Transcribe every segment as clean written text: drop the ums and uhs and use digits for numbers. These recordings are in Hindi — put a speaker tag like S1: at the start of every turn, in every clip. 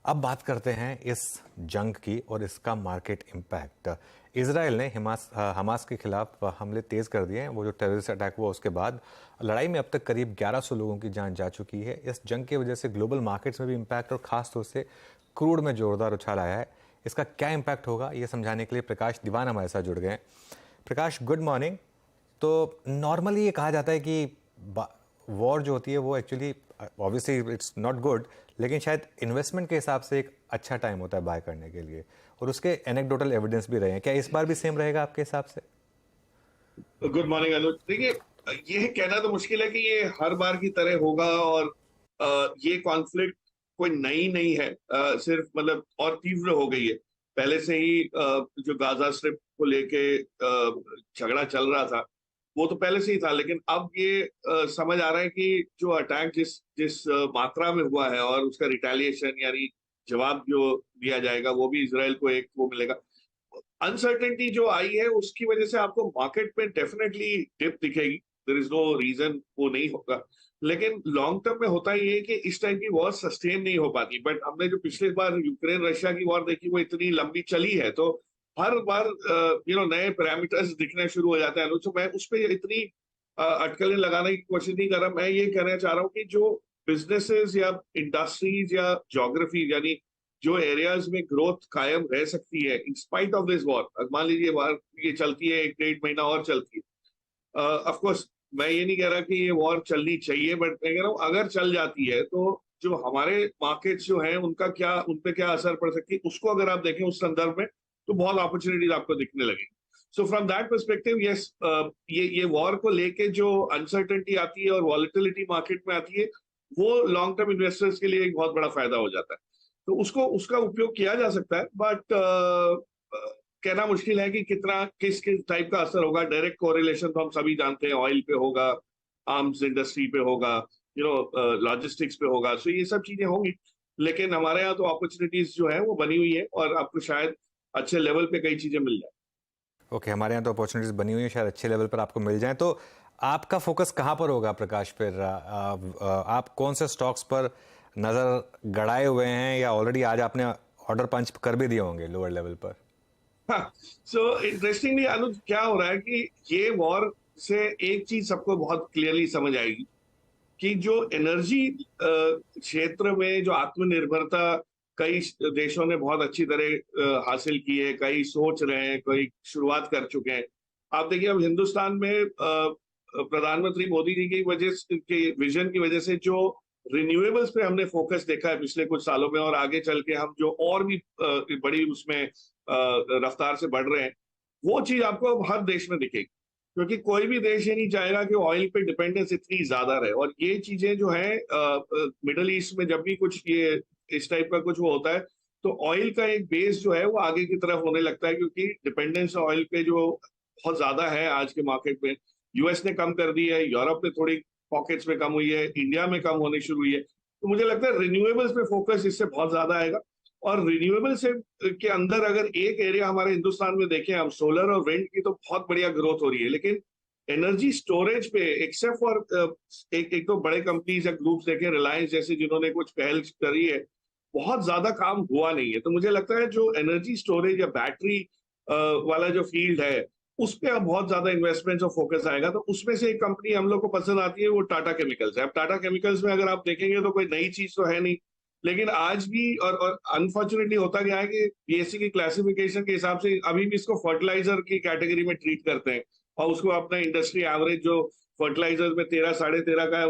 S1: अब बात करते हैं इस जंग की और इसका मार्केट इम्पैक्ट। इसराइल ने हमास के खिलाफ हमले तेज कर दिए हैं। वो जो टेररिस्ट अटैक हुआ उसके बाद लड़ाई में अब तक करीब 1100 लोगों की जान जा चुकी है। इस जंग की वजह से ग्लोबल मार्केट्स में भी इम्पैक्ट और खास तौर से क्रूड में जोरदार उछाल आया है। इसका क्या इम्पैक्ट होगा ये समझाने के लिए प्रकाश दीवान हमारे साथ जुड़ गए हैं। प्रकाश, गुड मॉर्निंग। तो नॉर्मली ये कहा जाता है कि वॉर जो होती है वो actually obviously it's not good, लेकिन शायद इन्वेस्टमेंट के हिसाब से एक अच्छा टाइम होता है बाय करने के लिए, और उसके एनेक्डोटल एविडेंस भी रहे हैं। क्या इस बार भी सेम रहेगा आपके हिसाब से?
S2: गुड मॉर्निंग अनुज। देखिए, ये कहना तो मुश्किल है कि ये हर बार की तरह होगा, और ये कॉन्फ्लिक्ट कोई नई नहीं है। सिर्फ मतलब और तीव्र हो गई है। पहले से ही जो गाजा स्ट्रिप को लेके झगड़ा चल रहा था वो तो पहले से ही था, लेकिन अब ये समझ आ रहा है कि जो अटैक जिस जिस मात्रा में हुआ है और उसका रिटेलिएशन यानी जवाब जो दिया जाएगा वो भी इसराइल को एक वो मिलेगा। अनसर्टेनिटी जो आई है उसकी वजह से आपको मार्केट में डेफिनेटली डिप दिखेगी। देयर इज नो रीजन वो नहीं होगा, लेकिन लॉन्ग टर्म में होता ही है कि इस टाइप की वॉर सस्टेन नहीं हो पाती। बट हमने जो पिछले बार यूक्रेन रशिया की वॉर देखी वो इतनी लंबी चली है, तो हर बार नए पैरामीटर्स दिखने शुरू हो जाते हैं। तो मैं उस पर इतनी अटकलें लगाने की कोशिश नहीं कर रहा। मैं ये कहना चाह रहा हूँ कि जो बिजनेसेस या इंडस्ट्रीज या ज्योग्राफी यानी जो एरियाज में ग्रोथ कायम रह सकती है in spite of this war, मान लीजिए वॉर ये चलती है 1-1.5 महीना और चलती है। ऑफ कोर्स मैं ये नहीं कह रहा कि ये वॉर चलनी चाहिए, बट मैं कह रहा हूँ अगर चल जाती है तो जो हमारे मार्केट्स जो हैं उनका क्या, उन पे क्या असर पड़ सकती है उसको अगर आप देखें उस संदर्भ में तो बहुत अपॉर्चुनिटीज आपको दिखने लगेगी। So from that perspective yes, ये वॉर को लेके जो अनसर्टेनिटी आती है और वॉलेटिलिटी मार्केट में आती है वो लॉन्ग टर्म इन्वेस्टर्स के लिए एक बहुत बड़ा फायदा हो जाता है। तो उसको उसका उपयोग किया जा सकता है, बट कहना मुश्किल है कि कितना किस किस टाइप का असर होगा। डायरेक्ट कोरिलेशन तो हम सभी जानते हैं, ऑयल पे होगा, आर्म्स इंडस्ट्री पे होगा, लॉजिस्टिक्स पे होगा। सो ये सब चीजें होंगी, लेकिन हमारे यहाँ तो अपॉर्चुनिटीज जो है वो बनी हुई है और आपको शायद अच्छे लेवल पे कई चीजें मिल जाए।
S1: ओके, हमारे यहाँ तो अपॉर्चुनिटीज बनी हुई है, शायद अच्छे लेवल पर आपको मिल जाए। तो आपका फोकस कहाँ पर होगा प्रकाश? फिर आप कौन से स्टॉक्स पर नजर गड़ाए हुए हैं, या ऑलरेडी आज आपने ऑर्डर पंच कर भी दिए होंगे लोअर लेवल पर?
S2: हाँ, सो इंटरेस्टिंगली अनुज क्या हो रहा है कि ये वॉर से एक चीज सबको बहुत क्लियरली समझ आएगी कि जो एनर्जी क्षेत्र में जो आत्मनिर्भरता कई देशों ने बहुत अच्छी तरह हासिल की है, कई सोच रहे हैं, कई शुरुआत कर चुके हैं। आप देखिए अब हिंदुस्तान में प्रधानमंत्री मोदी जी की वजह के विजन की वजह से जो रिन्यूएबल्स पे हमने फोकस देखा है पिछले कुछ सालों में, और आगे चल के हम जो और भी बड़ी उसमें रफ्तार से बढ़ रहे हैं, वो चीज आपको हर देश में दिखेगी। क्योंकि कोई भी देश ये नहीं चाहेगा कि ऑयल पे डिपेंडेंस इतनी ज्यादा रहे। और ये चीजें जो है मिडल ईस्ट में जब भी कुछ ये इस टाइप का कुछ वो होता है तो ऑयल का एक बेस जो है वो आगे की तरफ होने लगता है, क्योंकि डिपेंडेंस ऑयल पे जो बहुत ज्यादा है आज के मार्केट में। यूएस ने कम कर दी है, यूरोप में थोड़ी पॉकेट्स में कम हुई है, इंडिया में कम होने शुरू हुई है। तो मुझे लगता है रिन्यूएबल्स पे फोकस इससे बहुत ज्यादा आएगा। और रिन्यूएबल से के अंदर अगर एक एरिया हमारे हिंदुस्तान में देखें हम, सोलर और विंड की तो बहुत बढ़िया ग्रोथ हो रही है, लेकिन एनर्जी स्टोरेज पे एक्सेप्ट फॉर एक तो बड़े कंपनीज या ग्रुप्स देखें, रिलायंस जैसे जिन्होंने कुछ पहल करी है, बहुत ज्यादा काम हुआ नहीं है। तो मुझे लगता है जो एनर्जी स्टोरेज या बैटरी वाला जो फील्ड है उस पर अब बहुत ज्यादा इन्वेस्टमेंट और फोकस आएगा। तो उसमें से एक कंपनी हम लोग को पसंद आती है, वो टाटा केमिकल्स है। अब टाटा केमिकल्स में अगर आप देखेंगे तो कोई नई चीज तो है नहीं, लेकिन आज भी और अनफॉर्चुनेटली होता क्या है कि बीएससी की क्लासिफिकेशन के हिसाब से अभी भी इसको फर्टिलाइजर की कैटेगरी में ट्रीट करते हैं, और उसको अपना इंडस्ट्री एवरेज जो फर्टिलाइजर में 13-13.5 का है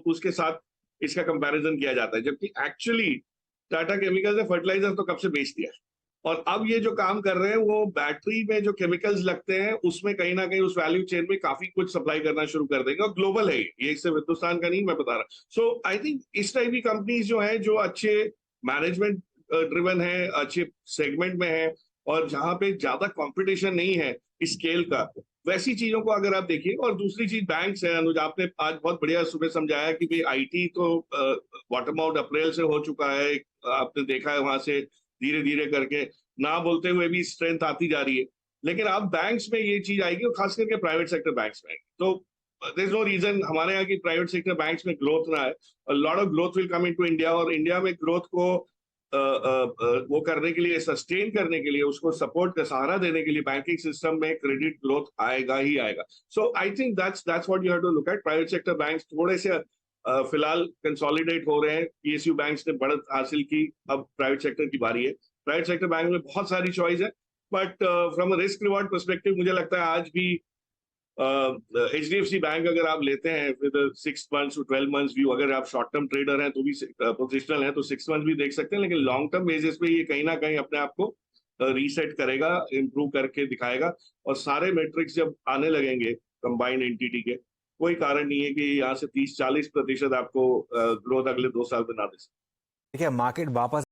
S2: उसके साथ इसका कंपैरिजन किया जाता है, जबकि एक्चुअली टाटा केमिकल्स ने फर्टिलाइजर तो कब से बेच दिया है। और अब ये जो काम कर रहे हैं वो बैटरी में जो केमिकल्स लगते हैं उसमें कहीं ना कहीं उस वैल्यू चेन में काफी कुछ सप्लाई करना शुरू कर देंगे, और ग्लोबल है ये सिर्फ हिंदुस्तान का नहीं मैं बता रहा। सो आई थिंक इस टाइप की कंपनीज जो है जो अच्छे मैनेजमेंट ड्रिवन है, अच्छे सेगमेंट में है, और जहां पे ज्यादा कंपटीशन नहीं है स्केल का, वैसी चीजों को अगर आप देखिए। और दूसरी चीज बैंक्स है अनुज, आपने आज बहुत बढ़िया सुबह समझाया कि भाई आईटी तो बॉटम आउट अप्रैल से हो चुका है। आपने देखा है वहां से धीरे धीरे करके ना बोलते हुए भी स्ट्रेंथ आती जा रही है, लेकिन अब बैंक्स में ये चीज आएगी और खास करके प्राइवेट सेक्टर बैंक्स में आएगी। तो देयर इज नो रीजन हमारे यहाँ की प्राइवेट सेक्टर बैंक्स में ग्रोथ ना है। Lot of growth will come into India, और इंडिया में ग्रोथ को वो करने के लिए, सस्टेन करने के लिए, उसको सपोर्ट का सहारा देने के लिए बैंकिंग सिस्टम में क्रेडिट ग्रोथ आएगा ही आएगा. So I think that's what you have to look at. Private sector banks थोड़े से फिलहाल कंसोलिडेट हो रहे हैं. पीएसयू बैंक्स ने बढ़त हासिल की, अब प्राइवेट सेक्टर की बारी है. प्राइवेट सेक्टर बैंक में बहुत सारी चॉइस है, but from a risk reward perspective मुझे लगता है आज भी एचडीएफसी बैंक अगर आप लेते हैं with 6 months to 12 months view, अगर आप शॉर्ट टर्म ट्रेडर हैं तो भी, पोजिशनल हैं तो 6 months भी देख सकते हैं, लेकिन लॉन्ग टर्म बेसिस पे ये कहीं ना कहीं अपने आप को रीसेट करेगा, इंप्रूव करके दिखाएगा. और सारे मेट्रिक्स जब आने लगेंगे कंबाइंड एंटिटी के, कोई कारण नहीं है कि यहाँ से 30-40% आपको ग्रोथ अगले 2 साल में ना दे सके.
S1: देखिए, मार्केट वापस